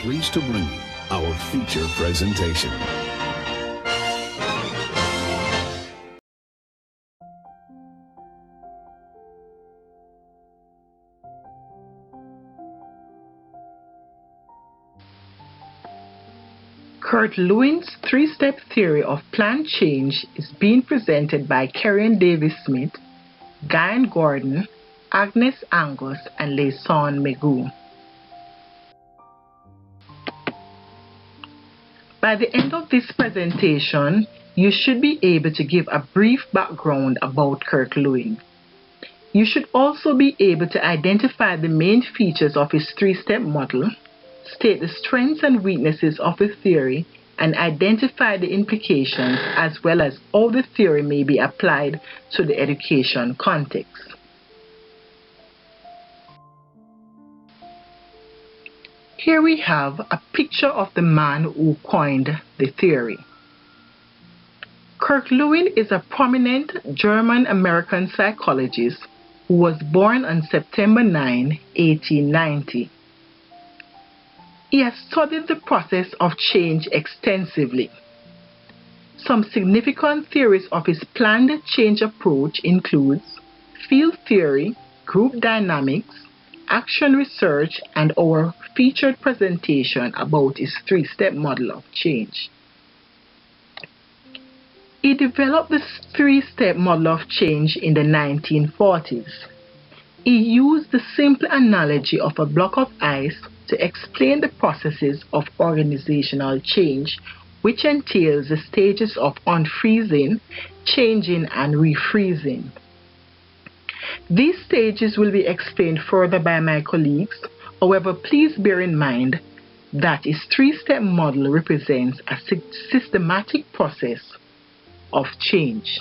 pleased to bring you our feature presentation. Kurt Lewin's three-step theory of planned change is being presented by Karen Davis-Smith, Guyan Gordon, Agnes Angus, and Layson Megoo. By the end of this presentation, you should be able to give a brief background about Kurt Lewin. You should also be able to identify the main features of his three-step model, state the strengths and weaknesses of the theory, and identify the implications as well as how the theory may be applied to the education context. Here we have a picture of the man who coined the theory. Kurt Lewin is a prominent German-American psychologist who was born on September 9, 1890. He has studied the process of change extensively. Some significant theories of his planned change approach include field theory, group dynamics, action research, and our featured presentation about his three-step model of change. He developed this three-step model of change in the 1940s. He used the simple analogy of a block of ice to explain the processes of organizational change, which entails the stages of unfreezing, changing, and refreezing. These stages will be explained further by my colleagues. However, please bear in mind that his three-step model represents a systematic process of change.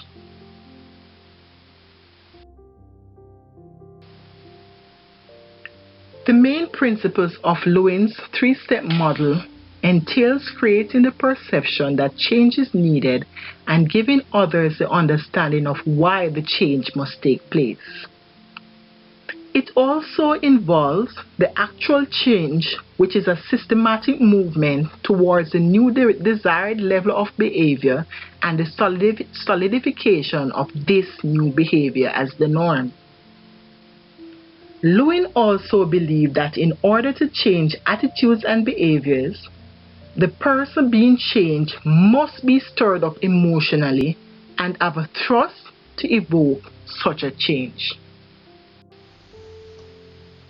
The main principles of Lewin's three-step model entails creating the perception that change is needed and giving others the understanding of why the change must take place. It also involves the actual change, which is a systematic movement towards the new desired level of behavior and the solidification of this new behavior as the norm. Lewin also believed that in order to change attitudes and behaviors, the person being changed must be stirred up emotionally and have a thrust to evoke such a change.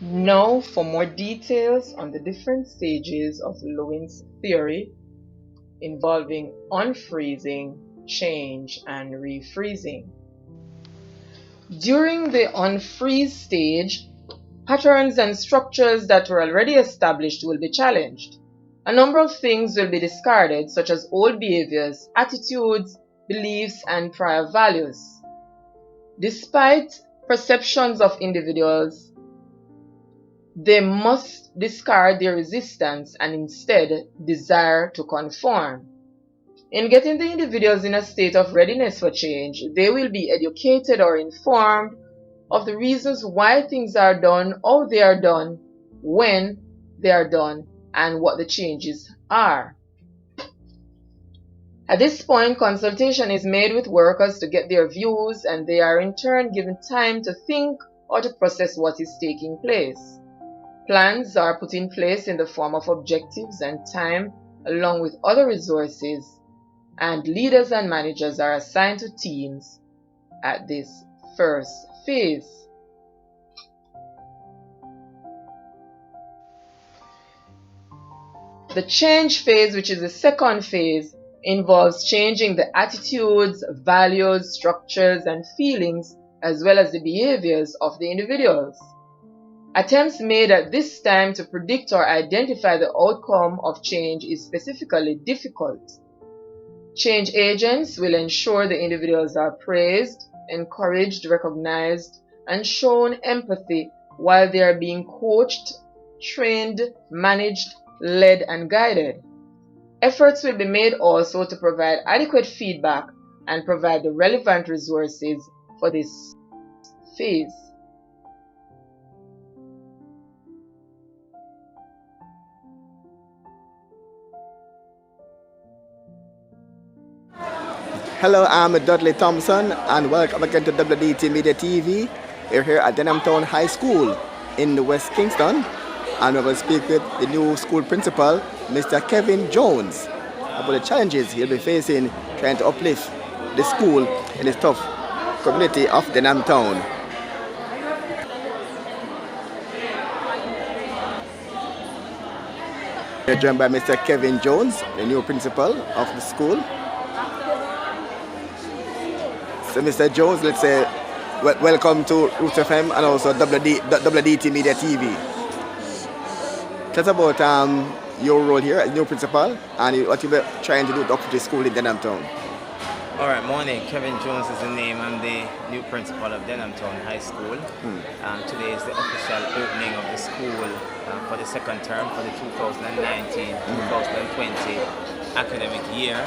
Now for more details on the different stages of Lewin's theory involving unfreezing, change, and refreezing. During the unfreeze stage, patterns and structures that were already established will be challenged. A number of things will be discarded, such as old behaviors, attitudes, beliefs, and prior values. Despite perceptions of individuals, they must discard their resistance and instead desire to conform. In getting the individuals in a state of readiness for change, they will be educated or informed of the reasons why things are done, how they are done, when they are done, and what the changes are. At this point, consultation is made with workers to get their views, and they are in turn given time to think or to process what is taking place. Plans are put in place in the form of objectives and time, along with other resources, and leaders and managers are assigned to teams at this first phase. The change phase, which is the second phase, involves changing the attitudes, values, structures, and feelings, as well as the behaviors of the individuals. Attempts made at this time to predict or identify the outcome of change is specifically difficult. Change agents will ensure the individuals are praised, encouraged, recognized, and shown empathy while they are being coached, trained, managed, led, and guided. Efforts will be made also to provide adequate feedback and provide the relevant resources for this phase. Hello, I'm Dudley Thompson, and welcome again to WDT Media TV. We're here at Denhamtown High School in West Kingston, and we're going to speak with the new school principal, Mr. Kevin Jones, about the challenges he'll be facing trying to uplift the school in this tough community of Denhamtown. We're joined by Mr. Kevin Jones, the new principal of the school. So, Mr. Jones, let's say welcome to Roots FM and also WDT Media TV. Tell us about your role here as new principal and what you're trying to do to uplift the school in Denhamtown. Alright, morning. Kevin Jones is the name. I'm the new principal of Denhamtown High School. Today is the official opening of the school for the second term for the 2019-2020 academic year.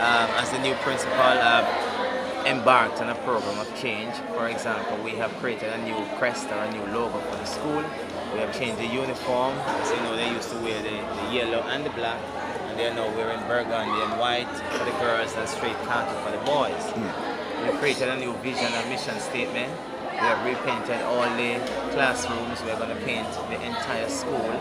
As the new principal, I've embarked on a program of change. For example, we have created a new crest or a new logo for the school. We have changed the uniform. As you know, they used to wear the yellow and the black. And they are now wearing burgundy and white for the girls and straight khaki for the boys. We've created a new vision and mission statement. We have repainted all the classrooms. We're going to paint the entire school.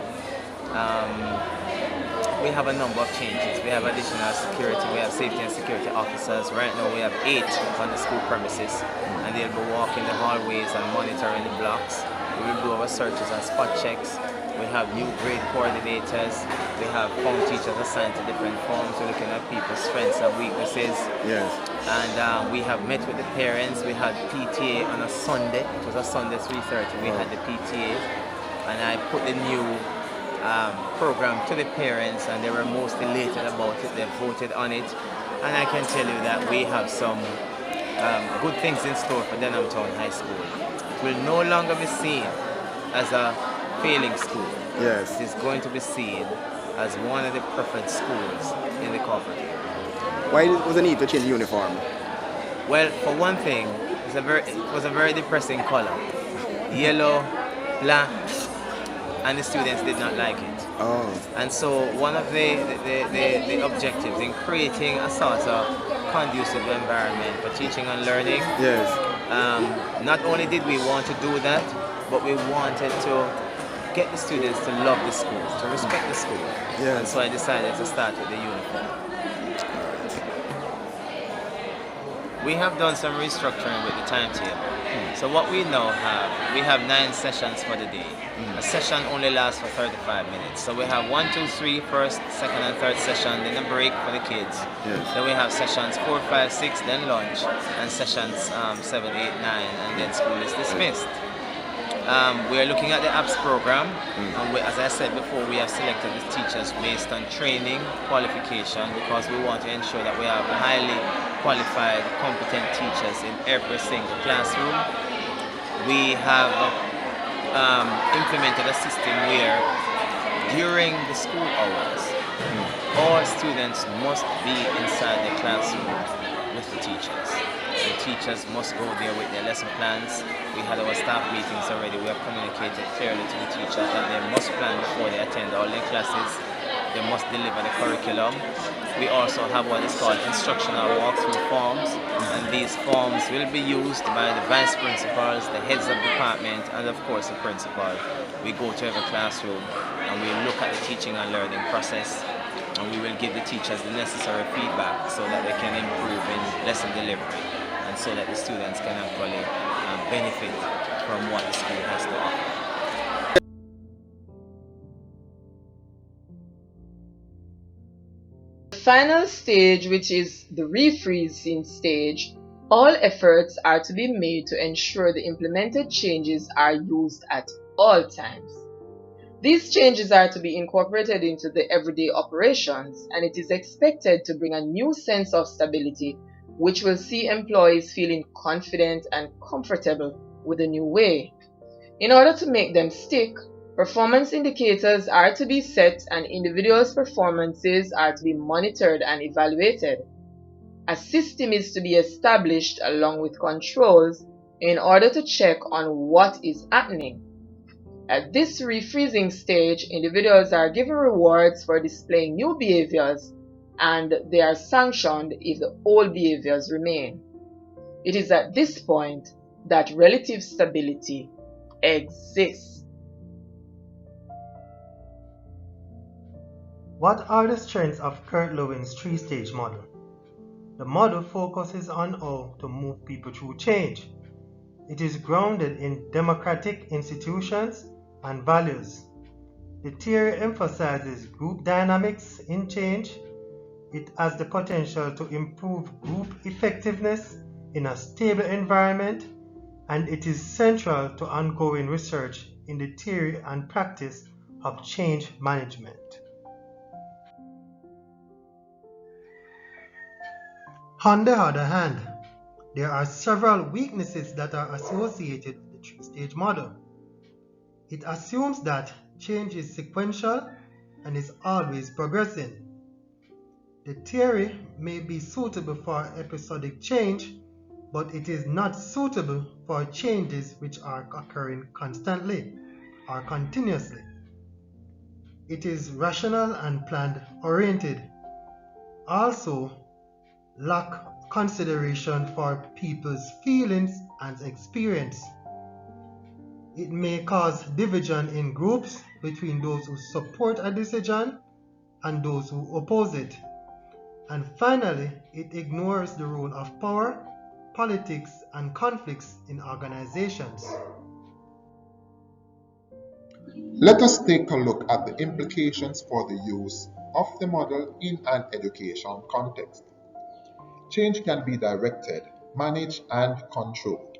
We have a number of changes. We have additional security. We have safety and security officers. Right now we have 8 on the school premises, and they'll be walking the hallways and monitoring the blocks. We will do our searches and spot checks. We have new grade coordinators. We have form teachers assigned to different forms. We're looking at people's strengths and weaknesses. Yes. And we have met with the parents. We had PTA on a Sunday. It was a Sunday 3:30. We had the PTA, and I put the new program to the parents, and they were most elated about it. They voted on it, and I can tell you that we have some good things in store for Denhamtown High School. It will no longer be seen as a failing school. Yes. It is going to be seen as one of the preferred schools in the corporate area. Why was the need to change the uniform? Well, for one thing, it was a very depressing color. Yellow, black, and the students did not like it. Oh. And so one of the objectives in creating a sort of conducive environment for teaching and learning, Yes. not only did we want to do that, but we wanted to get the students to love the school, to respect the school. Yes. And so I decided to start with the uniform. We have done some restructuring with the timetable. So what we now have, we have 9 sessions for the day. A session only lasts for 35 minutes. So we have 1, 2, 3, first, second and third session, then a break for the kids. Yes. Then we have sessions 4, 5, 6, then lunch, and sessions 7, 8, 9, and then school is dismissed. We are looking at the apps program, and as I said before, we have selected the teachers based on training, qualification, because we want to ensure that we have highly qualified, competent teachers in every single classroom. We have implemented a system where during the school hours, all students must be inside the classroom with the teachers. The teachers must go there with their lesson plans. We had our staff meetings already. We have communicated clearly to the teachers that they must plan before they attend all their classes. They must deliver the curriculum. We also have what is called instructional walkthrough forms, and these forms will be used by the vice principals, the heads of department, and of course the principal. We go to every classroom and we look at the teaching and learning process, and we will give the teachers the necessary feedback so that they can improve in lesson delivery, and so that the students can actually benefit from what the school has to offer. The final stage, which is the refreezing stage, all efforts are to be made to ensure the implemented changes are used at all times. These changes are to be incorporated into the everyday operations, and it is expected to bring a new sense of stability, which will see employees feeling confident and comfortable with the new way. In order to make them stick, performance indicators are to be set and individuals' performances are to be monitored and evaluated. A system is to be established along with controls in order to check on what is happening. At this refreezing stage, individuals are given rewards for displaying new behaviors and they are sanctioned if the old behaviors remain. It is at this point that relative stability exists. What are the strengths of Kurt Lewin's three-stage model? The model focuses on how to move people through change. It is grounded in democratic institutions and values. The theory emphasizes group dynamics in change. It has the potential to improve group effectiveness in a stable environment, and it is central to ongoing research in the theory and practice of change management. On the other hand, there are several weaknesses that are associated with the three-stage model. It assumes that change is sequential and is always progressing. The theory may be suitable for episodic change, but it is not suitable for changes which are occurring constantly or continuously. It is rational and planned oriented. Also, lack consideration for people's feelings and experience. It may cause division in groups between those who support a decision and those who oppose it. And finally, it ignores the role of power, politics, and conflicts in organizations. Let us take a look at the implications for the use of the model in an education context. Change can be directed, managed, and controlled.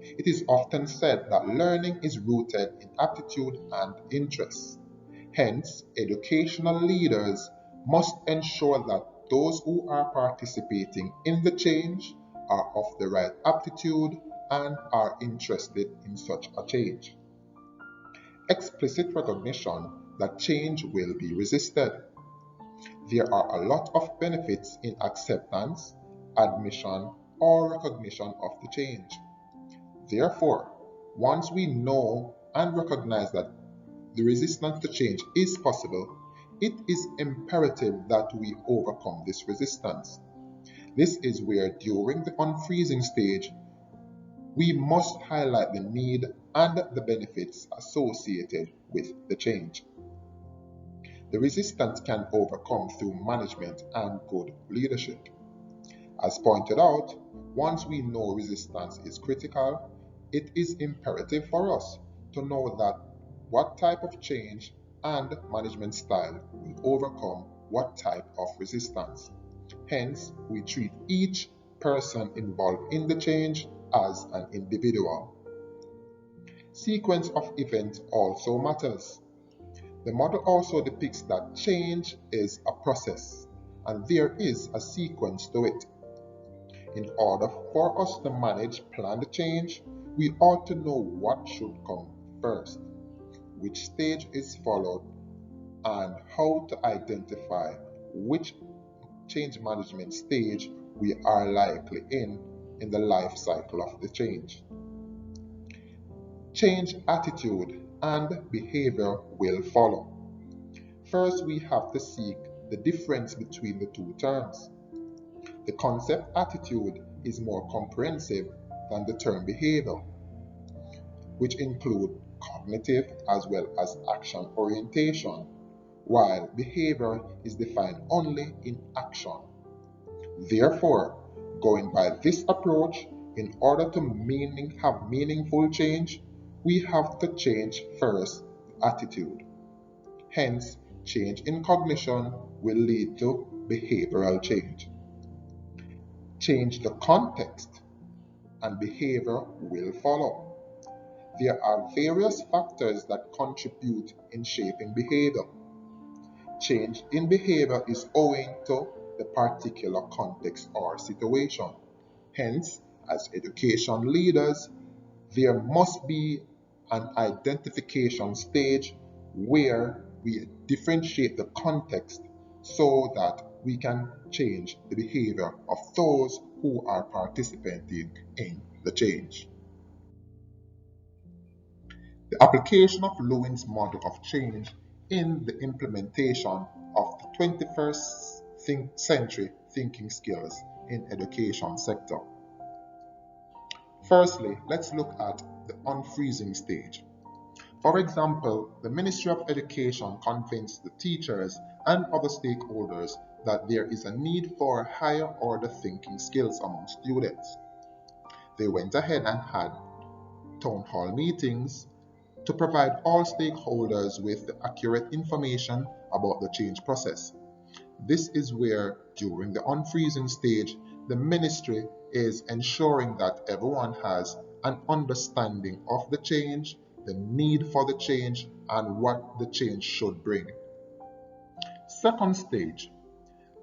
It is often said that learning is rooted in aptitude and interest. Hence, educational leaders must ensure that those who are participating in the change are of the right aptitude and are interested in such a change. Explicit recognition that change will be resisted. There are a lot of benefits in acceptance, admission, or recognition of the change. Therefore, once we know and recognize that the resistance to change is possible, it is imperative that we overcome this resistance. This is where, during the unfreezing stage, we must highlight the need and the benefits associated with the change. The resistance can overcome through management and good leadership. As pointed out, once we know resistance is critical, it is imperative for us to know that what type of change and management style will overcome what type of resistance. Hence, we treat each person involved in the change as an individual. Sequence of events also matters. The model also depicts that change is a process, and there is a sequence to it. In order for us to manage planned change, we ought to know what should come first, which stage is followed, and how to identify which change management stage we are likely in the life cycle of the change. Change attitude and behavior will follow. First, we have to seek the difference between the two terms. The concept attitude is more comprehensive than the term behavior, which include cognitive as well as action orientation, while behavior is defined only in action. Therefore, going by this approach, in order to have meaningful change, we have to change first the attitude. Hence, change in cognition will lead to behavioral change. Change the context, and behavior will follow. There are various factors that contribute in shaping behavior. Change in behavior is owing to the particular context or situation. Hence, as education leaders, there must be an identification stage where we differentiate the context so that we can change the behavior of those who are participating in the change. The application of Lewin's model of change in the implementation of the 21st century thinking skills in education sector. Firstly, let's look at the unfreezing stage. For example, the Ministry of Education convinced the teachers and other stakeholders that there is a need for higher order thinking skills among students. They went ahead and had town hall meetings to provide all stakeholders with the accurate information about the change process. This is where, during the unfreezing stage, the ministry is ensuring that everyone has an understanding of the change, the need for the change, and what the change should bring. Second stage,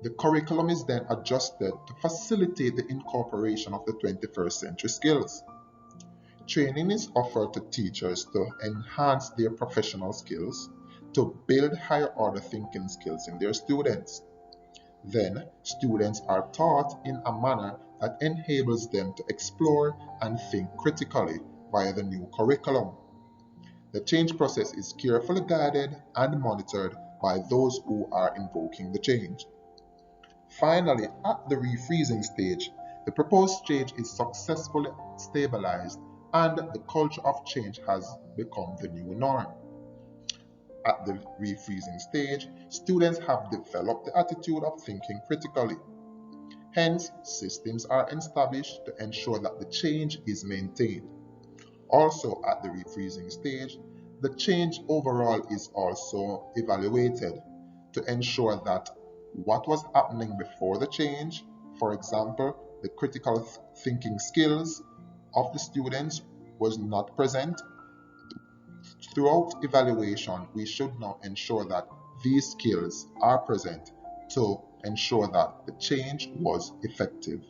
the curriculum is then adjusted to facilitate the incorporation of the 21st century skills. Training is offered to teachers to enhance their professional skills, to build higher order thinking skills in their students. Then, students are taught in a manner that enables them to explore and think critically via the new curriculum. The change process is carefully guided and monitored by those who are invoking the change. Finally, at the refreezing stage, the proposed change is successfully stabilized and the culture of change has become the new norm. At the refreezing stage, students have developed the attitude of thinking critically. Hence, systems are established to ensure that the change is maintained. Also, at the refreezing stage, the change overall is also evaluated to ensure that what was happening before the change, for example, the critical thinking skills of the students, was not present. Throughout evaluation, we should now ensure that these skills are present to ensure that the change was effective.